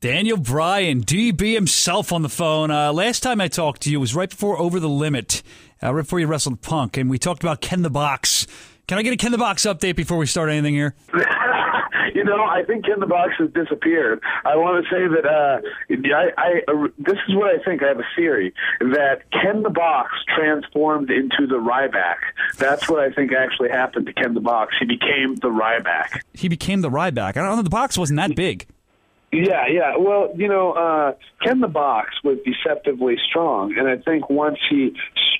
Daniel Bryan, DB himself on the phone. Last time I talked to you was right before Over the Limit, right before you wrestled Punk, and we talked about Ken the Box. Can I get a Ken the Box update before we start anything here? I think Ken the Box has disappeared. I want to say that this is what I think. I have a theory that Ken the Box transformed into the Ryback. That's what I think actually happened to Ken the Box. He became the Ryback. He became the Ryback. I don't know. The box wasn't that big. Yeah. Well, Ken the Box was deceptively strong, and I think once he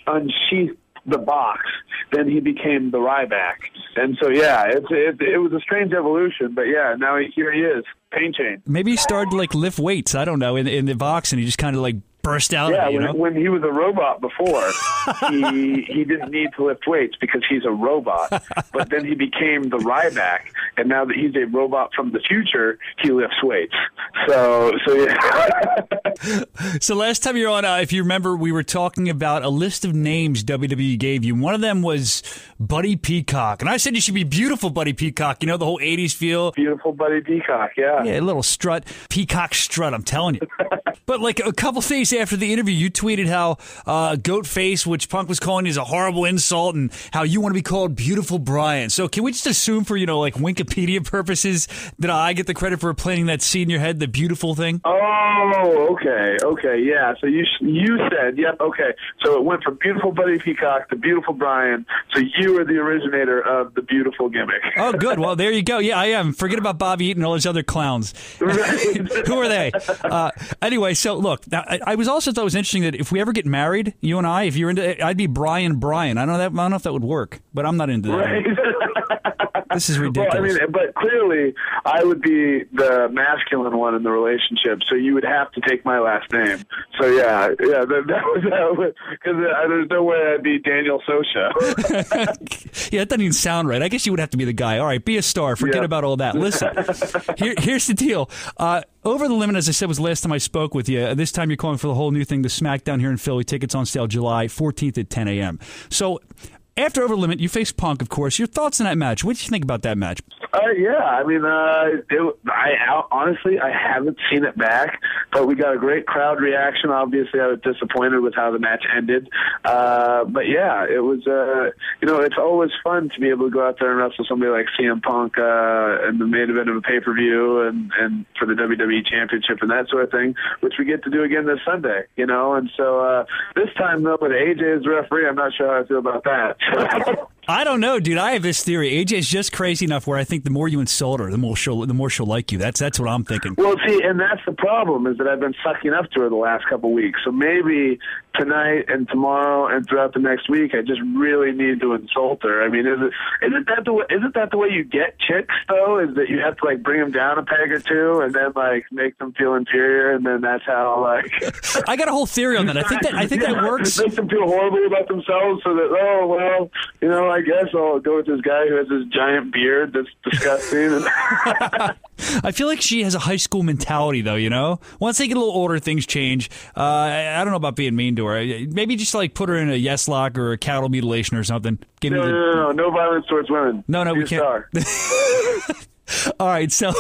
unsheathed the box, then he became the Ryback. And so, it was a strange evolution, but now here he is, pain chain. Maybe he started to lift weights, I don't know, in the box, and he just kind of burst out. Yeah, when he was a robot before, he didn't need to lift weights because he's a robot. But then he became the Ryback, and now that he's a robot from the future, he lifts weights. So yeah. So last time you were on, if you remember, we were talking about a list of names WWE gave you. One of them was Buddy Peacock, and I said you should be beautiful, Buddy Peacock. You know, the whole 80s feel. Beautiful Buddy Peacock, yeah. Yeah, a little strut. Peacock strut, I'm telling you. But a couple days after the interview, you tweeted how goat face, which Punk was calling, is a horrible insult, and how you want to be called Beautiful Brian. So can we just assume for, Wikipedia purposes that I get the credit for planting that seed in your head, the beautiful thing? Oh, okay, yeah. So you said, yep, okay. So it went from Beautiful Buddy Peacock to Beautiful Brian. So you were the originator of the beautiful gimmick. Oh, good. Well, there you go. Yeah, I am. Forget about Bobby Eaton and all those other clowns. Right. Who are they? Anyway, so look, I was also thought it was interesting that if we ever get married, you and I, if you're into it, I'd be Brian. I don't know if that would work, but I'm not into that. Right. This is ridiculous. Well, but clearly I would be the masculine one in the relationship, so you would have to take my last name. So yeah, that was because there's no way I'd be Daniel Soscia. Yeah, that doesn't even sound right. I guess you would have to be the guy. All right, be a star. Forget about all that. Listen, here's the deal. Over the Limit, as I said, was the last time I spoke with you. This time you're calling for the whole new thing, the SmackDown here in Philly. Tickets on sale July 14th at 10 a.m. So after Over the Limit, you face Punk, of course. Your thoughts on that match? What did you think about that match? Honestly, I haven't seen it back, but we got a great crowd reaction. Obviously, I was disappointed with how the match ended. But yeah, it was, it's always fun to be able to go out there and wrestle somebody like CM Punk in the main event of a pay-per-view and for the WWE Championship and that sort of thing, which we get to do again this Sunday, And so this time, though, with AJ as the referee, I'm not sure how I feel about that. I don't know, dude. I have this theory. AJ's just crazy enough where I think the more you insult her, the more she'll like you. That's what I'm thinking. Well, see, and that's the problem is that I've been sucking up to her the last couple of weeks. So maybe tonight and tomorrow and throughout the next week, I just really need to insult her. I mean, isn't that the way you get chicks though? Is that you have to bring them down a peg or two and then make them feel inferior, and then that's how I got a whole theory on that. I think that works. Make them feel horribly about themselves, so that I guess I'll go with this guy who has this giant beard that's disgusting. I feel like she has a high school mentality, though, Once they get a little older, things change. I don't know about being mean to her. Maybe just, put her in a yes lock or a cattle mutilation or something. No violence towards women. No, we can't. All right, so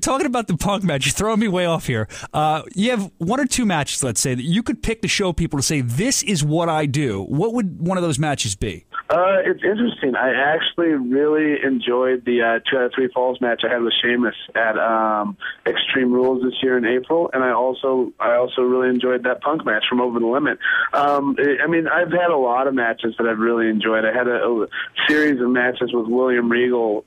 talking about the Punk match, you're throwing me way off here. You have one or two matches, let's say, that you could pick to show people to say, this is what I do. What would one of those matches be? It's interesting. I actually really enjoyed the 2 out of 3 falls match I had with Sheamus at Extreme Rules this year in April, and I also really enjoyed that Punk match from Over the Limit. I've had a lot of matches that I've really enjoyed. I had a series of matches with William Regal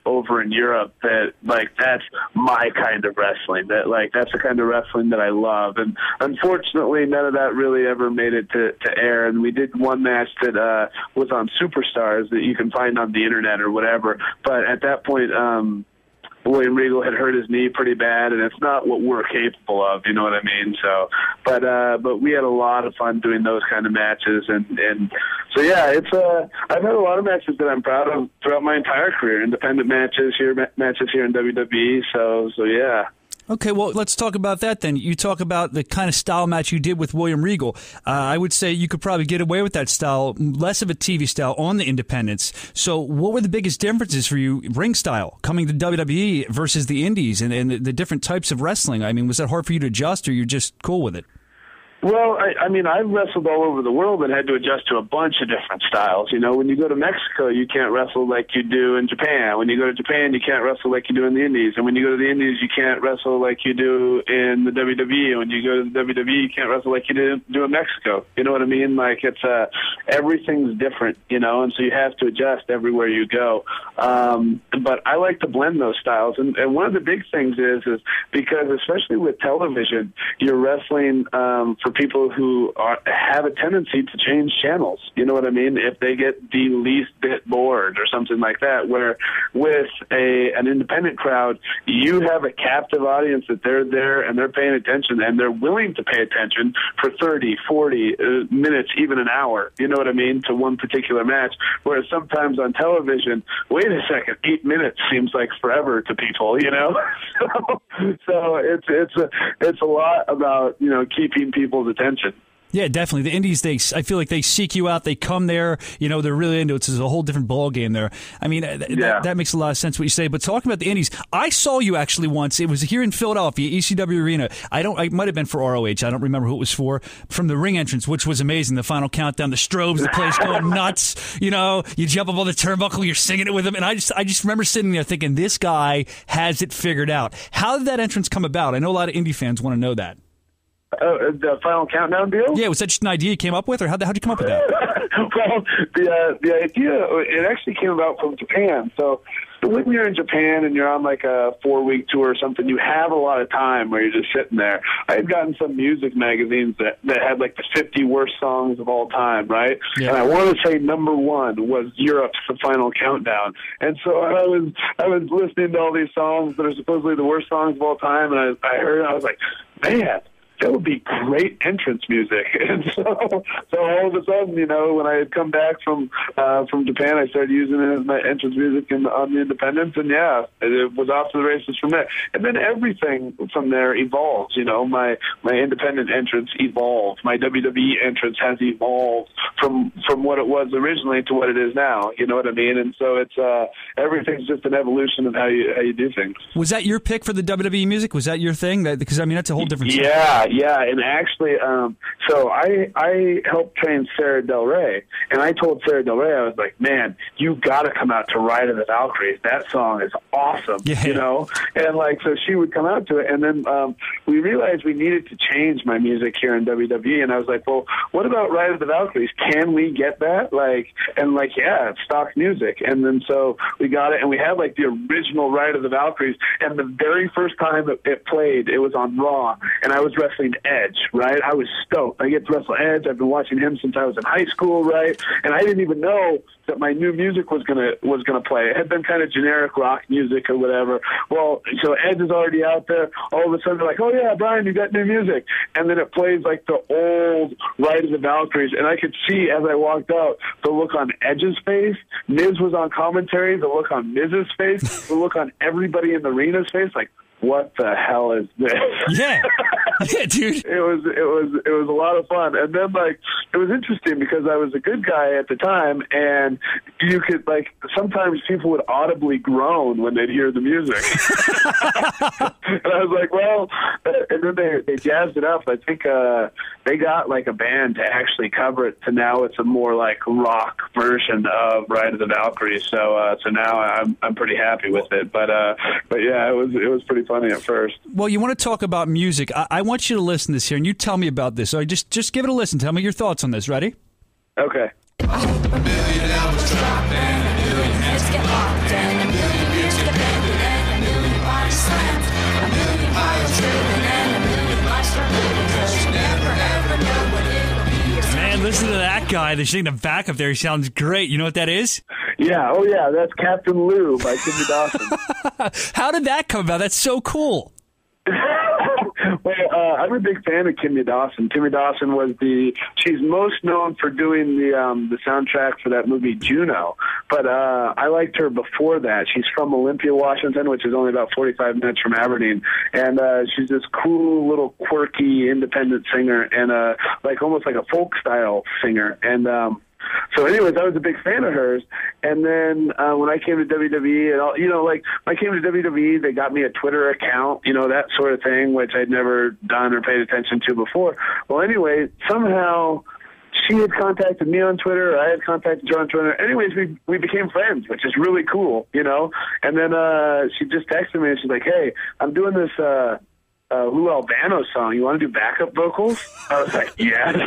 over in Europe that that's my kind of wrestling. That's the kind of wrestling that I love. And unfortunately, none of that really ever made it to air. And we did one match that was on Superstars that you can find on the internet or whatever. But at that point, William Regal had hurt his knee pretty bad, and it's not what we're capable of, you know what I mean? So, but we had a lot of fun doing those kind of matches, and so yeah, I've had a lot of matches that I'm proud of throughout my entire career, independent matches here in WWE. So yeah. Okay, well, let's talk about that then. You talk about the kind of style match you did with William Regal. I would say you could probably get away with that style, less of a TV style on the independents. So what were the biggest differences for you, ring style, coming to WWE versus the indies and the different types of wrestling? I mean, was that hard for you to adjust, or you're just cool with it? Well, I mean, I've wrestled all over the world and had to adjust to a bunch of different styles. You know, when you go to Mexico, you can't wrestle like you do in Japan. When you go to Japan, you can't wrestle like you do in the Indies. And when you go to the Indies, you can't wrestle like you do in the WWE. And when you go to the WWE, you can't wrestle like you do in Mexico. You know what I mean? Like, it's everything's different, you know, and so you have to adjust everywhere you go. But I like to blend those styles. And one of the big things is because, especially with television, you're wrestling for people who have a tendency to change channels. You know what I mean? If they get the least bit bored or something like that, where with an independent crowd, you have a captive audience that they're there and they're paying attention and they're willing to pay attention for 30, 40 minutes, even an hour, you know what I mean, to one particular match. Whereas sometimes on television, wait a second, 8 minutes seems like forever to people, you know? So it's a lot about, you know, keeping people's attention. Yeah, definitely. The indies, I feel like they seek you out. They come there. You know, they're really into it. It's a whole different ball game there. I mean, that makes a lot of sense what you say. But talking about the indies, I saw you actually once. It was here in Philadelphia, ECW Arena. It might have been for ROH. I don't remember who it was for. From the ring entrance, which was amazing. The final countdown, the strobes, the place going nuts. You know, you jump up on the turnbuckle, you're singing it with them. And I just remember sitting there thinking, this guy has it figured out. How did that entrance come about? I know a lot of indie fans want to know that. The final countdown deal? Yeah, was that just an idea you came up with, or how'd you come up with that? Well, the idea, it actually came about from Japan. So when you're in Japan and you're on like a 4-week tour or something, you have a lot of time where you're just sitting there. I had gotten some music magazines that had like the 50 worst songs of all time, right? Yeah. And I want to say number one was Europe's The Final Countdown. And so I was listening to all these songs that are supposedly the worst songs of all time, and I heard it, I was like, man, that would be great entrance music. And so all of a sudden, you know, when I had come back from Japan, I started using it as my entrance music on the independents, and yeah, it was off to the races from there. And then everything from there evolves. You know, my independent entrance evolved. My WWE entrance has evolved from what it was originally to what it is now. You know what I mean? And so it's everything's just an evolution of how you do things. Was that your pick for the WWE music? Was that your thing? Because I mean, that's a whole different. Yeah, and actually, so I helped train Sarah Del Rey, and I told Sarah Del Rey, I was like, man, you got to come out to Ride of the Valkyries. That song is awesome, you know? And like, so she would come out to it, and then we realized we needed to change my music here in WWE, and I was like, well, what about Ride of the Valkyries? Can we get that? Yeah, it's stock music. And then so we got it, and we had like the original Ride of the Valkyries, and the very first time it played, it was on Raw, and I was wrestling Edge, right? I was stoked. I get to wrestle Edge. I've been watching him since I was in high school, right? And I didn't even know that my new music was gonna play. It had been kind of generic rock music or whatever. Well, so Edge is already out there. All of a sudden, they're like, "Oh yeah, Brian, you got new music," and then it plays like the old Ride of the Valkyries, and I could see as I walked out the look on Edge's face. Miz was on commentary. The look on Miz's face. The look on everybody in the arena's face, like, what the hell is this? Yeah, dude. It was a lot of fun, and then like it was interesting because I was a good guy at the time, and you could like sometimes people would audibly groan when they'd hear the music, and I was like, well, and then they jazzed it up. I think they got like a band to actually cover it. To now it's a more like rock version of Ride of the Valkyries. So now I'm pretty happy with it. But yeah, it was pretty funny at first. Well, you want to talk about music. I want you to listen to this here, and you tell me about this. So just give it a listen. Tell me your thoughts on this. Ready? Okay. A million albums dropping, a million heads get locked, and a million beers get bended, and a million bodies slammed, a million miles driven, and a million lives are living, 'cause you never ever know what it'll be. Man, listen to that guy. They're singing the back up there. He sounds great. You know what that is? Yeah. Oh, yeah. That's Captain Lou by Timmy Dawson. How did that come about? That's so cool. Well, I'm a big fan of Kimmy Dawson. Kimmy Dawson she's most known for doing the soundtrack for that movie Juno, but I liked her before that. She's from Olympia, Washington, which is only about 45 minutes from Aberdeen, and she's this cool little quirky independent singer and almost like a folk style singer. And so anyways, I was a big fan of hers. And then when I came to WWE, and when I came to WWE, they got me a Twitter account, that sort of thing, which I'd never done or paid attention to before. Well, anyway, somehow she had contacted me on Twitter, I had contacted her on Twitter. Anyways, we became friends, which is really cool, And then she just texted me, and she's like, "Hey, I'm doing this Lou Albano song. You want to do backup vocals?" I was like, "Yes."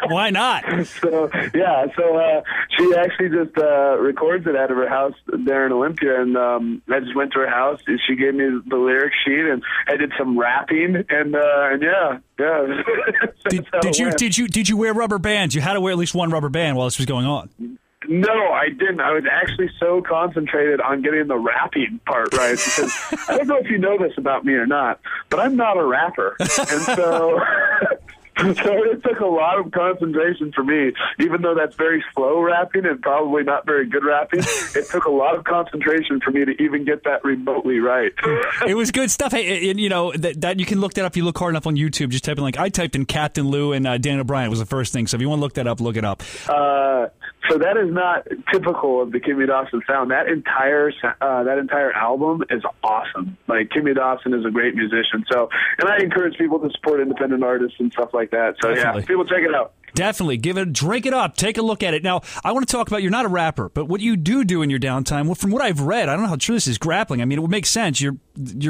Why not? So she actually just records it out of her house there in Olympia, and I just went to her house, and she gave me the lyric sheet, and I did some rapping, and yeah. Did you wear rubber bands? You had to wear at least one rubber band while this was going on. No, I didn't. I was actually so concentrated on getting the rapping part right, because I don't know if you know this about me or not, but I'm not a rapper. And so it took a lot of concentration for me, even though that's very slow rapping and probably not very good rapping. It took a lot of concentration for me to even get that remotely right. It was good stuff. Hey, and, that you can look that up. You look hard enough on YouTube, just type in, I typed in Captain Lou and Daniel Bryan was the first thing. So if you want to look that up, look it up. So that is not typical of the Kimmy Dawson sound. That entire album is awesome. Kimmy Dawson is a great musician. So, and I encourage people to support independent artists and stuff like that. So Definitely. Yeah, people check it out. Definitely. Drink it up. Take a look at it. Now, I want to talk about, you're not a rapper, but what you do in your downtime, well, from what I've read, I don't know how true this is, grappling. I mean, it would make sense. Your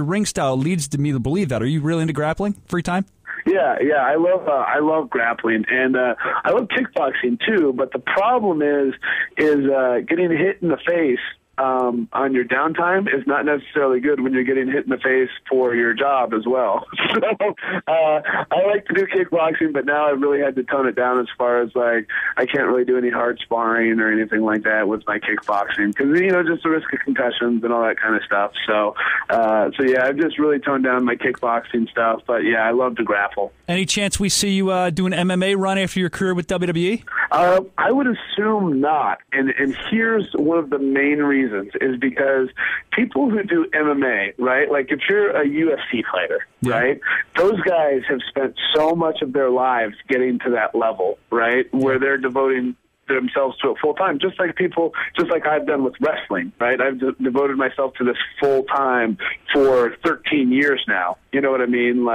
ring style leads to me to believe that. Are you really into grappling? Free time? Yeah, I love grappling, and I love kickboxing too. But the problem is getting hit in the face on your downtime is not necessarily good when you're getting hit in the face for your job as well. So I like to do kickboxing, but now I've really had to tone it down as far as I can't really do any hard sparring or anything like that with my kickboxing because just the risk of concussions and all that kind of stuff. So yeah, I've just really toned down my kickboxing stuff. But yeah, I love to grapple. Any chance we see you do an MMA run after your career with WWE? I would assume not, and here's one of the main reasons is because people who do MMA, right, like if you're a UFC fighter, right, those guys have spent so much of their lives getting to that level, right, where they're devoting themselves to it full time, just like I've done with wrestling, right? I've devoted myself to this full time for 13 years now. You know what I mean?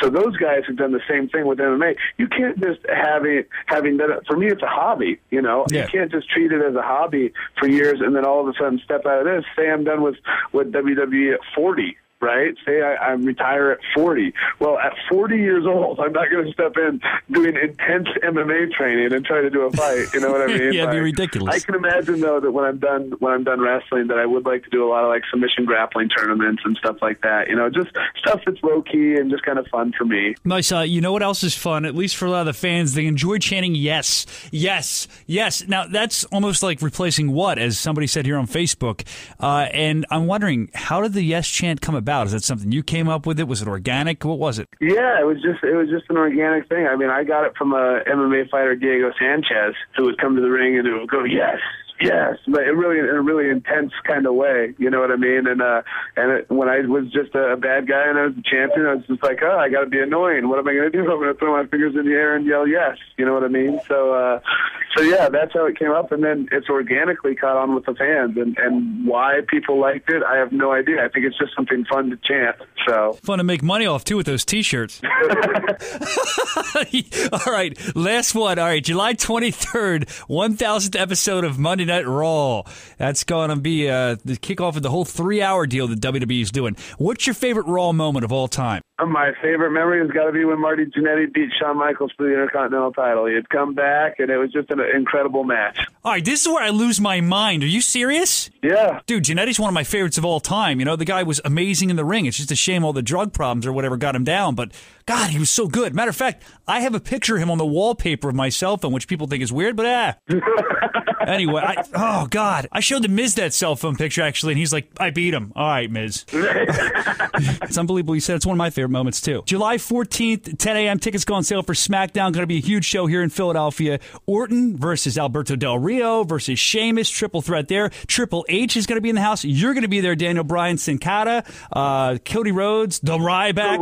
So those guys have done the same thing with MMA. You can't just having done it. For me, it's a hobby. You can't just treat it as a hobby for years and then all of a sudden step out of this. Say I'm done with WWE at 40. Right? Say I retire at 40. Well, at 40 years old, I'm not going to step in doing intense MMA training and try to do a fight. You know what I mean? Yeah, it'd be ridiculous. I can imagine though that when I'm done wrestling, that I would like to do a lot of submission grappling tournaments and stuff like that. Just stuff that's low key and just kind of fun for me. Nice. You know what else is fun? At least for a lot of the fans, they enjoy chanting yes, yes, yes. Now that's almost like replacing what, as somebody said here on Facebook. And I'm wondering, how did the yes chant come about? Is that something you came up with? Was it organic? What was it? Yeah, it was just an organic thing. I mean, I got it from a MMA fighter, Diego Sanchez, who would come to the ring and it would go, yes, yes, but in a really intense kind of way. You know what I mean? And when I was just a bad guy and I was a champion, I was just like, I got to be annoying. What am I going to do? I'm going to throw my fingers in the air and yell yes. You know what I mean? So yeah, that's how it came up, and then it's organically caught on with the fans, and why people liked it, I have no idea. I think it's just something fun to chant. So fun to make money off too with those T-shirts. All right, last one. All right, July 23rd, 1000th episode of Monday Night Raw. That's going to be the kickoff of the whole 3-hour deal that WWE is doing. What's your favorite Raw moment of all time? My favorite memory has got to be when Marty Jannetty beat Shawn Michaels for the Intercontinental title. He had come back, and it was just an incredible match. All right, this is where I lose my mind. Are you serious? Yeah. Dude, Jannetty's one of my favorites of all time. The guy was amazing in the ring. It's just a shame all the drug problems or whatever got him down, but God, he was so good. Matter of fact, I have a picture of him on the wallpaper of my cell phone, which people think is weird, but Anyway, oh, God. I showed the Miz that cell phone picture, actually, and he's like, I beat him. All right, Miz. It's unbelievable. He said it's one of my favorite moments, too. July 14th, 10 a.m., tickets go on sale for SmackDown. Going to be a huge show here in Philadelphia. Orton versus Alberto Del Rio versus Sheamus. Triple threat there. Triple H is going to be in the house. You're going to be there, Daniel Bryan, Sin Cara, Cody Rhodes, the Ryback.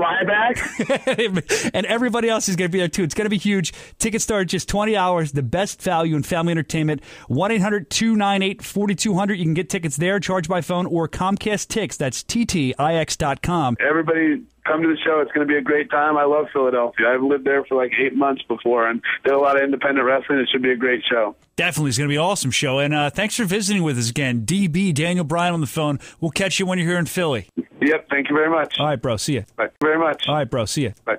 And everybody else is going to be there, too. It's going to be huge. Tickets start at just 20 hours. The best value in family entertainment. 1-800-298-4200. You can get tickets there, charged by phone, or Comcast Tix. That's TTIX.com. Everybody come to the show. It's going to be a great time. I love Philadelphia. I've lived there for like 8 months before, and did a lot of independent wrestling. It should be a great show. Definitely. It's going to be an awesome show. And thanks for visiting with us again. DB, Daniel Bryan on the phone. We'll catch you when you're here in Philly. Yep. Thank you very much. All right, bro. See you. Bye. Very much. All right, bro. See you. Bye.